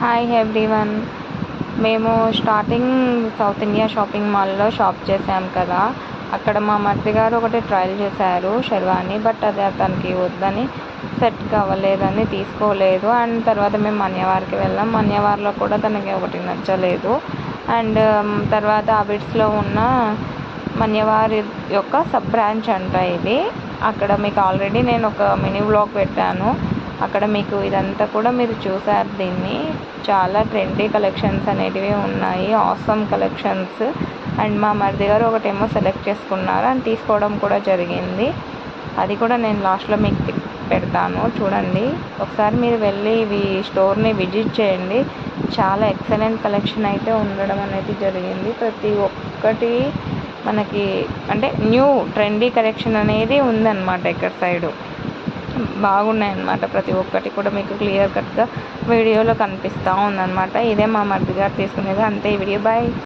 Hi everyone. మేము starting south India shopping మాల్లో shop చేసాం కదా, అక్కడ మా మరిది గారు ఒకటి ట్రయల్ చేశారు షెర్వానీ. బట్ అది అతనికి వద్దని, సెట్ అవ్వలేదని తీసుకోలేదు. అండ్ తర్వాత మేము మన్యవార్కి వెళ్ళాం. మన్యవార్లో కూడా తనకి ఒకటి నచ్చలేదు. అండ్ తర్వాత అబిడ్స్లో ఉన్న మన్యవార్ యొక్క సబ్ బ్రాంచ్ అంట ఇది. అక్కడ మీకు ఆల్రెడీ నేను ఒక మినీ వ్లాగ్ పెట్టాను. అక్కడ మీకు ఇదంతా కూడా మీరు చూసారు. దీన్ని చాలా ట్రెండీ కలెక్షన్స్ అనేటివి ఉన్నాయి, ఆసమ్ కలెక్షన్స్. అండ్ మా మరిది గారు ఒకటేమో సెలెక్ట్ చేసుకున్నారు అండ్ తీసుకోవడం కూడా జరిగింది. అది కూడా నేను లాస్ట్లో మీకు పెడతాను, చూడండి. ఒకసారి మీరు వెళ్ళి ఇవి స్టోర్ని విజిట్ చేయండి. చాలా ఎక్సలెంట్ కలెక్షన్ అయితే ఉండడం అనేది జరిగింది. ప్రతి ఒక్కటి మనకి అంటే న్యూ ట్రెండీ కలెక్షన్ అనేది ఉందన్నమాట. ఇక్కడ సైడు బాగున్నాయి అన్నమాట. ప్రతి ఒక్కటి కూడా మీకు క్లియర్ కట్గా వీడియోలో కనిపిస్తూ ఉందన్నమాట. ఇదే మా మరిది గారు తీసుకునేది. అంతే ఈ వీడియో. బాయ్.